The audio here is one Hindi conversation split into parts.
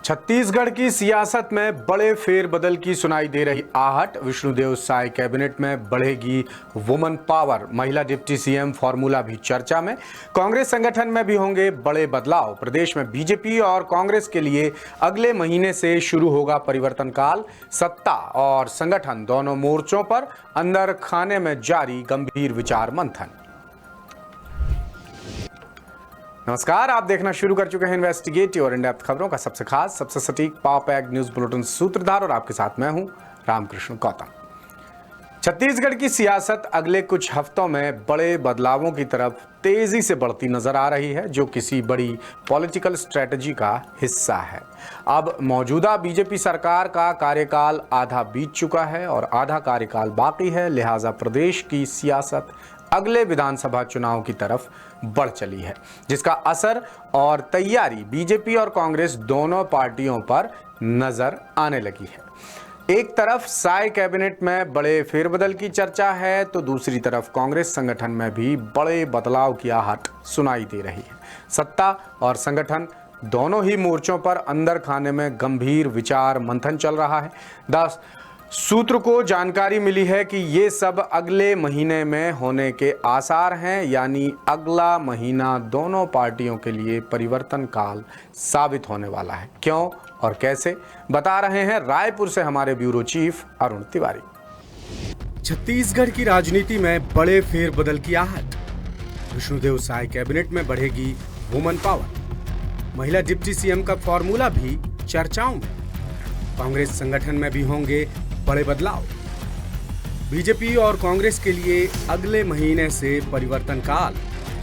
छत्तीसगढ़ की सियासत में बड़े फेरबदल की सुनाई दे रही आहट। विष्णुदेव साय कैबिनेट में बढ़ेगी वुमन पावर। महिला डिप्टी सीएम फॉर्मूला भी चर्चा में। कांग्रेस संगठन में भी होंगे बड़े बदलाव। प्रदेश में बीजेपी और कांग्रेस के लिए अगले महीने से शुरू होगा परिवर्तन काल। सत्ता और संगठन दोनों मोर्चों पर अंदर खाने में जारी गंभीर विचार मंथन। नमस्कार, आप देखना शुरू कर चुके हैं इन्वेस्टिगेटिव और इन डेप्थ खबरों का सबसे खास, सबसे सटीक पावर पैक न्यूज बुलेटिन सूत्रधार, और आपके साथ मैं हूं रामकृष्ण गौतम। छत्तीसगढ़ की सियासत अगले कुछ हफ्तों में बड़े बदलावों की तरफ तेजी से बढ़ती नजर आ रही है, जो किसी बड़ी पॉलिटिकल स्ट्रेटजी का हिस्सा है। अब मौजूदा बीजेपी सरकार का कार्यकाल आधा बीत चुका है और आधा कार्यकाल बाकी है, लिहाजा प्रदेश की सियासत अगले विधानसभा चुनाव की तरफ बढ़ चली है, जिसका असर और तैयारी बीजेपी और कांग्रेस दोनों पार्टियों पर नजर आने लगी है। एक तरफ साय कैबिनेट में बड़े फेरबदल की चर्चा है, तो दूसरी तरफ कांग्रेस संगठन में भी बड़े बदलाव की आहट सुनाई दे रही है। सत्ता और संगठन दोनों ही मोर्चों पर अंदर खाने में गंभीर विचार मंथन चल रहा है। सूत्र को जानकारी मिली है कि ये सब अगले महीने में होने के आसार हैं, यानी अगला महीना दोनों पार्टियों के लिए परिवर्तन काल साबित होने वाला है। क्यों और कैसे, बता रहे हैं रायपुर से हमारे ब्यूरो चीफ अरुण तिवारी। छत्तीसगढ़ की राजनीति में बड़े फेरबदल की आहट। विष्णुदेव साय कैबिनेट में बढ़ेगी वुमन पावर। महिला डिप्टी सीएम का फॉर्मूला भी चर्चाओं में। कांग्रेस संगठन में भी होंगे बड़े बदलाव। बीजेपी और कांग्रेस के लिए अगले महीने से परिवर्तन काल।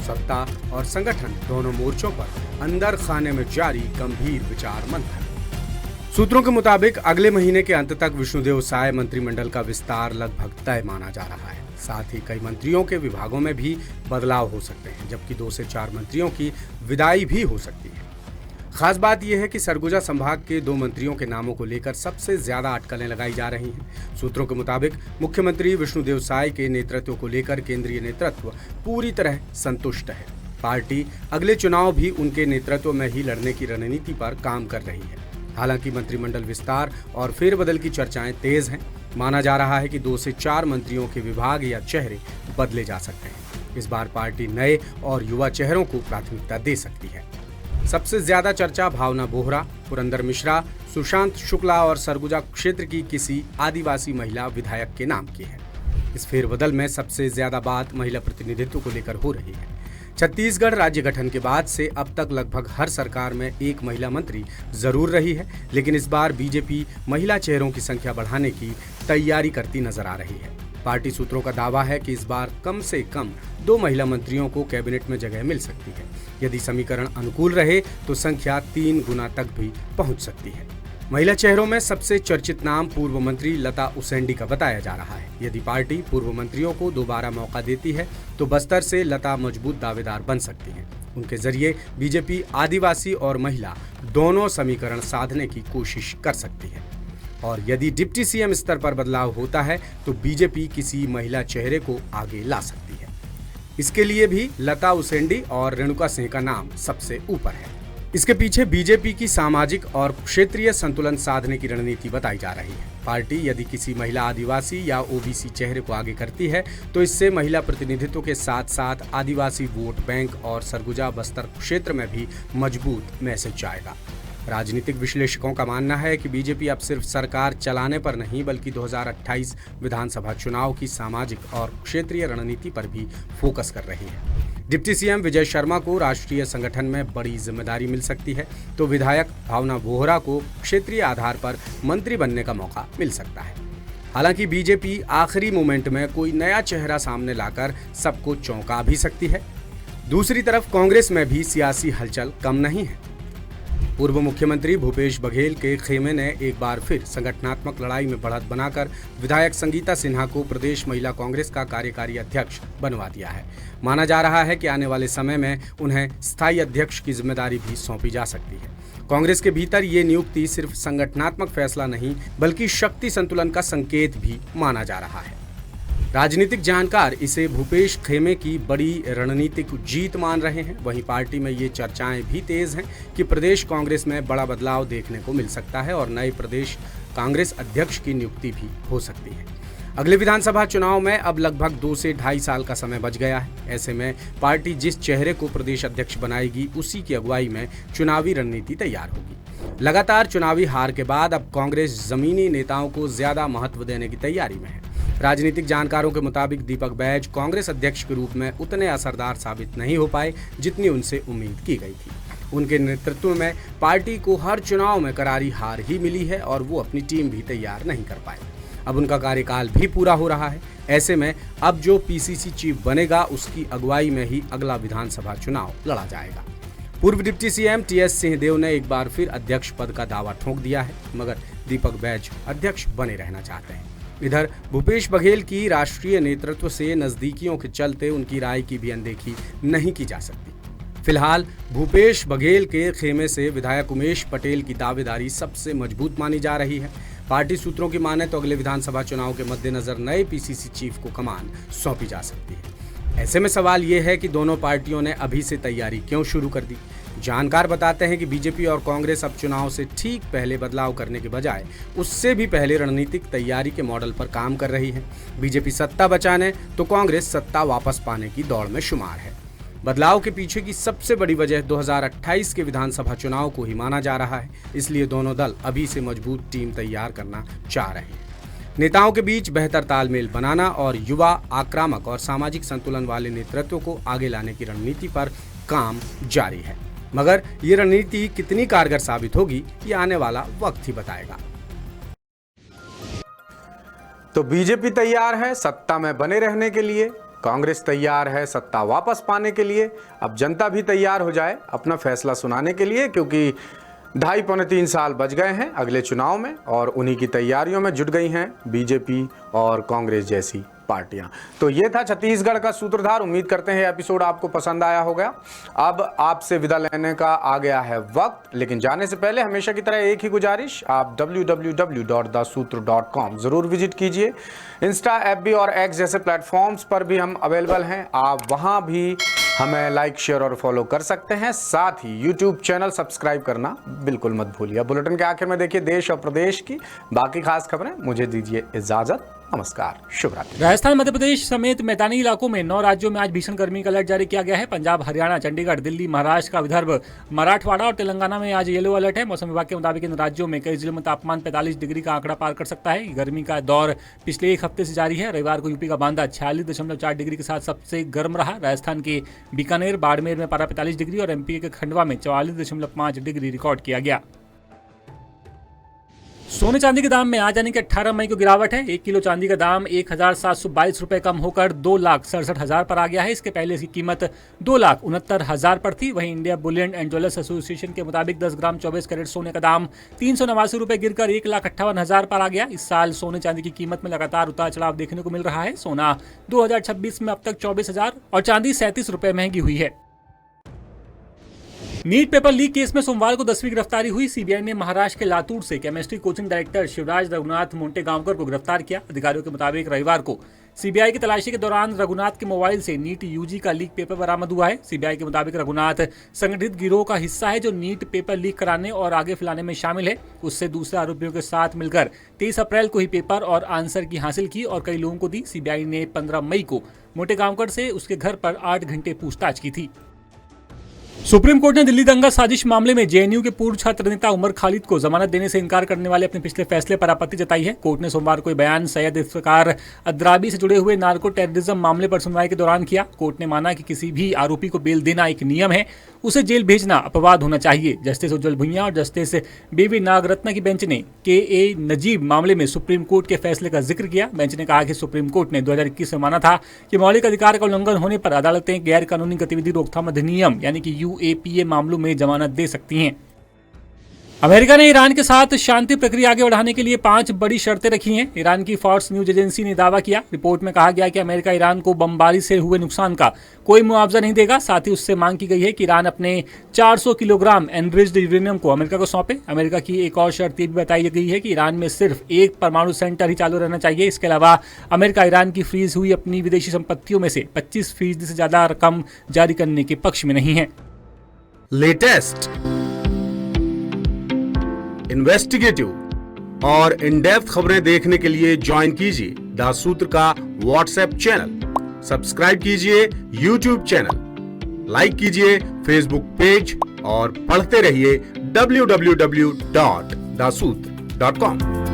सत्ता और संगठन दोनों मोर्चों पर अंदर खाने में जारी गंभीर विचार मंथन। सूत्रों के मुताबिक अगले महीने के अंत तक विष्णुदेव साय मंत्रिमंडल का विस्तार लगभग तय माना जा रहा है। साथ ही कई मंत्रियों के विभागों में भी बदलाव हो सकते हैं, जबकि 2 से 4 मंत्रियों की विदाई भी हो सकती है। खास बात यह है कि सरगुजा संभाग के 2 मंत्रियों के नामों को लेकर सबसे ज्यादा अटकलें लगाई जा रही हैं। सूत्रों के मुताबिक मुख्यमंत्री विष्णुदेव साय के नेतृत्व को लेकर केंद्रीय नेतृत्व पूरी तरह संतुष्ट है। पार्टी अगले चुनाव भी उनके नेतृत्व में ही लड़ने की रणनीति पर काम कर रही है। हालांकि मंत्रिमंडल विस्तार और फेरबदल की चर्चाएं तेज हैं। माना जा रहा है कि 2 से 4 मंत्रियों के विभाग या चेहरे बदले जा सकते हैं। इस बार पार्टी नए और युवा चेहरों को प्राथमिकता दे सकती है। सबसे ज्यादा चर्चा भावना बोहरा, पुरंदर मिश्रा, सुशांत शुक्ला और सरगुजा क्षेत्र की किसी आदिवासी महिला विधायक के नाम की है। इस फेरबदल में सबसे ज्यादा बात महिला प्रतिनिधित्व को लेकर हो रही है। छत्तीसगढ़ राज्य गठन के बाद से अब तक लगभग हर सरकार में एक महिला मंत्री जरूर रही है, लेकिन इस बार बीजेपी महिला चेहरों की संख्या बढ़ाने की तैयारी करती नजर आ रही है। पार्टी सूत्रों का दावा है कि इस बार कम से कम 2 महिला मंत्रियों को कैबिनेट में जगह मिल सकती है। यदि समीकरण अनुकूल रहे तो संख्या 3 गुना तक भी पहुंच सकती है। महिला चेहरों में सबसे चर्चित नाम पूर्व मंत्री लता उसेंडी का बताया जा रहा है। यदि पार्टी पूर्व मंत्रियों को दोबारा मौका देती है तो बस्तर से लता मजबूत दावेदार बन सकती है। उनके जरिए बीजेपी आदिवासी और महिला दोनों समीकरण साधने की कोशिश कर सकती है। और यदि डिप्टी सीएम स्तर पर बदलाव होता है तो बीजेपी किसी महिला चेहरे को आगे ला सकती है। इसके लिए भी लता उसेंडी और रेणुका सिंह का नाम सबसे ऊपर है। इसके पीछे बीजेपी की सामाजिक और क्षेत्रीय संतुलन साधने की रणनीति बताई जा रही है। पार्टी यदि किसी महिला आदिवासी या ओबीसी चेहरे को आगे करती है तो इससे महिला प्रतिनिधित्व के साथ साथ आदिवासी वोट बैंक और सरगुजा बस्तर क्षेत्र में भी मजबूत मैसेज जाएगा। राजनीतिक विश्लेषकों का मानना है कि बीजेपी अब सिर्फ सरकार चलाने पर नहीं, बल्कि 2028 विधानसभा चुनाव की सामाजिक और क्षेत्रीय रणनीति पर भी फोकस कर रही है। डिप्टी सीएम विजय शर्मा को राष्ट्रीय संगठन में बड़ी जिम्मेदारी मिल सकती है, तो विधायक भावना बोहरा को क्षेत्रीय आधार पर मंत्री बनने का मौका मिल सकता है। हालांकि बीजेपी आखिरी मोमेंट में कोई नया चेहरा सामने लाकर सबको चौंका भी सकती है। दूसरी तरफ कांग्रेस में भी सियासी हलचल कम नहीं है। पूर्व मुख्यमंत्री भूपेश बघेल के खेमे ने एक बार फिर संगठनात्मक लड़ाई में बढ़त बनाकर विधायक संगीता सिन्हा को प्रदेश महिला कांग्रेस का कार्यकारी अध्यक्ष बनवा दिया है। माना जा रहा है कि आने वाले समय में उन्हें स्थायी अध्यक्ष की जिम्मेदारी भी सौंपी जा सकती है। कांग्रेस के भीतर ये नियुक्ति सिर्फ संगठनात्मक फैसला नहीं, बल्कि शक्ति संतुलन का संकेत भी माना जा रहा है। राजनीतिक जानकार इसे भूपेश खेमे की बड़ी रणनीतिक जीत मान रहे हैं। वहीं पार्टी में ये चर्चाएं भी तेज हैं कि प्रदेश कांग्रेस में बड़ा बदलाव देखने को मिल सकता है और नए प्रदेश कांग्रेस अध्यक्ष की नियुक्ति भी हो सकती है। अगले विधानसभा चुनाव में अब लगभग 2 से ढाई साल का समय बच गया है। ऐसे में पार्टी जिस चेहरे को प्रदेश अध्यक्ष बनाएगी उसी की अगुवाई में चुनावी रणनीति तैयार होगी। लगातार चुनावी हार के बाद अब कांग्रेस जमीनी नेताओं को ज्यादा महत्व देने की तैयारी में है। राजनीतिक जानकारों के मुताबिक दीपक बैज कांग्रेस अध्यक्ष के रूप में उतने असरदार साबित नहीं हो पाए जितनी उनसे उम्मीद की गई थी। उनके नेतृत्व में पार्टी को हर चुनाव में करारी हार ही मिली है और वो अपनी टीम भी तैयार नहीं कर पाए। अब उनका कार्यकाल भी पूरा हो रहा है। ऐसे में अब जो पीसीसी चीफ बनेगा उसकी अगुवाई में ही अगला विधानसभा चुनाव लड़ा जाएगा। पूर्व डिप्टी सीएम टीएस सिंहदेव ने एक बार फिर अध्यक्ष पद का दावा ठोक दिया है, मगर दीपक बैज अध्यक्ष बने रहना चाहते हैं। इधर भूपेश बघेल की राष्ट्रीय नेतृत्व से नजदीकियों के चलते उनकी राय की भी अनदेखी नहीं की जा सकती। फिलहाल भूपेश बघेल के खेमे से विधायक उमेश पटेल की दावेदारी सबसे मजबूत मानी जा रही है। पार्टी सूत्रों की माने तो अगले विधानसभा चुनाव के मद्देनजर नए पीसीसी चीफ को कमान सौंपी जा सकती है। ऐसे में सवाल ये है कि दोनों पार्टियों ने अभी से तैयारी क्यों शुरू कर दी। जानकार बताते हैं कि बीजेपी और कांग्रेस अब चुनाव से ठीक पहले बदलाव करने के बजाय उससे भी पहले रणनीतिक तैयारी के मॉडल पर काम कर रही है। बीजेपी सत्ता बचाने तो कांग्रेस सत्ता वापस पाने की दौड़ में शुमार है। बदलाव के पीछे की सबसे बड़ी वजह 2028 के विधानसभा चुनाव को ही माना जा रहा है। इसलिए दोनों दल अभी से मजबूत टीम तैयार करना चाह रहे हैं। नेताओं के बीच बेहतर तालमेल बनाना और युवा, आक्रामक और सामाजिक संतुलन वाले नेतृत्व को आगे लाने की रणनीति पर काम जारी है, मगर ये रणनीति कितनी कारगर साबित होगी ये आने वाला वक्त ही बताएगा। तो बीजेपी तैयार है सत्ता में बने रहने के लिए, कांग्रेस तैयार है सत्ता वापस पाने के लिए। अब जनता भी तैयार हो जाए अपना फैसला सुनाने के लिए, क्योंकि 2.5-3 साल बच गए हैं अगले चुनाव में और उन्हीं की तैयारियों में जुट गई हैं बीजेपी और कांग्रेस जैसी पार्टियां। तो ये था छत्तीसगढ़ का सूत्रधार। उम्मीद करते हैं एपिसोड आपको पसंद आया होगा। अब आपसे विदा लेने का आ गया है वक्त, लेकिन जाने से पहले हमेशा की तरह एक ही गुजारिश, आप www.daसूत्र.com जरूर विजिट कीजिए। इंस्टा, एफबी और एक्स जैसे प्लेटफॉर्म्स पर भी हम अवेलेबल हैं। आप वहां भी हमें लाइक, शेयर और फॉलो कर सकते हैं। साथ ही यूट्यूब चैनल सब्सक्राइब करना बिल्कुल मत भूलिए। बुलेटिन के आखिर में देखिए देश और प्रदेश की बाकी खास खबरें। मुझे दीजिए इजाजत। नमस्कार, शुभ रात्रि। राजस्थान, मध्य प्रदेश समेत मैदानी इलाकों में 9 राज्यों में आज भीषण गर्मी का अलर्ट जारी किया गया है। पंजाब, हरियाणा, चंडीगढ़, दिल्ली, महाराष्ट्र का विदर्भ, मराठवाड़ा और तेलंगाना में आज येलो अलर्ट है। मौसम विभाग के मुताबिक इन राज्यों में कई जिलों में तापमान 45 डिग्री का आंकड़ा पार कर सकता है। गर्मी का दौर पिछले एक हफ्ते से जारी है। रविवार को यूपी का बांदा 46.4 डिग्री के साथ सबसे गर्म रहा। राजस्थान के बीकानेर, बाड़मेर में पारा 45 डिग्री और एमपी के खंडवा में 44.5 डिग्री रिकॉर्ड किया गया। सोने चांदी के दाम में आज यानी कि 18 मई को गिरावट है। 1 किलो चांदी का दाम 1,722 रुपए कम होकर 2,67,000 पर आ गया है। इसके पहले इसकी कीमत 2,69,000 पर थी। वहीं India Boolean and jewellers association के मुताबिक 10 ग्राम 24 कैरेट सोने का दाम 389 रुपए गिरकर 1,58,000 पर आ गया। इस साल सोने चांदी की कीमत में लगातार उतार चढ़ाव देखने को मिल रहा है। सोना 2026 में अब तक 24,000 और चांदी 37 रुपए महंगी हुई है। नीट पेपर लीक केस में सोमवार को 10वीं गिरफ्तारी हुई। सीबीआई ने महाराष्ट्र के लातूर से chemistry coaching director Shivraj Raghunath Montegaonkar को गिरफ्तार किया। अधिकारियों के मुताबिक रविवार को सीबीआई की तलाशी के दौरान रघुनाथ के मोबाइल से नीट यूजी का लीक पेपर बरामद हुआ है। सीबीआई के मुताबिक रघुनाथ संगठित गिरोह का हिस्सा है जो नीट पेपर लीक कराने और आगे फैलाने में शामिल है। उससे दूसरे आरोपियों के साथ मिलकर 23 अप्रैल को ही पेपर और आंसर की हासिल की और कई लोगों को दी। सीबीआई ने 15 मई को मोंटेगांवकर से उसके घर पर 8 घंटे पूछताछ की थी। सुप्रीम कोर्ट ने दिल्ली दंगा साजिश मामले में जेएनयू के पूर्व छात्र नेता उमर खालिद को जमानत देने से इनकार करने वाले अपने पिछले फैसले पर आपत्ति जताई है। कोर्ट ने सोमवार को बयान सैयद इफ्तिकार अद्राबी से जुड़े हुए नार्को टेररिज्म मामले पर सुनवाई के दौरान किया। कोर्ट ने माना कि किसी भी आरोपी को बेल देना एक नियम है, उसे जेल भेजना अपवाद होना चाहिए। जस्टिस उज्जवल भुइयां और जस्टिस बीवी नागरत्ना की बेंच ने के नजीब मामले में सुप्रीम कोर्ट के फैसले का जिक्र किया। बेंच ने कहा कि सुप्रीम कोर्ट ने 2021 में माना था कि मौलिक अधिकार का उल्लंघन होने पर अदालतें गैर कानूनी गतिविधि रोकथाम अधिनियम यानी कि यूएपीए मामलों में जमानत दे सकती हैं। अमेरिका ने ईरान के साथ शांति प्रक्रिया आगे बढ़ाने के लिए 5 बड़ी शर्तें रखी हैं। ईरान की फॉक्स न्यूज एजेंसी ने दावा किया। रिपोर्ट में कहा गया कि अमेरिका ईरान को बमबारी से हुए नुकसान का कोई मुआवजा नहीं देगा। साथ ही उससे मांग की गई है कि ईरान अपने 400 किलोग्राम एनरिच्ड यूरेनियम को अमेरिका को सौंपे। अमेरिका की एक और शर्त ये भी बताई गई है कि ईरान में सिर्फ एक परमाणु सेंटर ही चालू रहना चाहिए। इसके अलावा अमेरिका ईरान की फ्रीज हुई अपनी विदेशी संपत्तियों में से 25% से ज्यादा रकम जारी करने के पक्ष में नहीं है। लेटेस्ट, इन्वेस्टिगेटिव और इन डेप्थ खबरें देखने के लिए ज्वाइन कीजिए द सूत्र का व्हाट्सएप चैनल, सब्सक्राइब कीजिए यूट्यूब चैनल, लाइक कीजिए फेसबुक पेज और पढ़ते रहिए www.daसूत्र.com।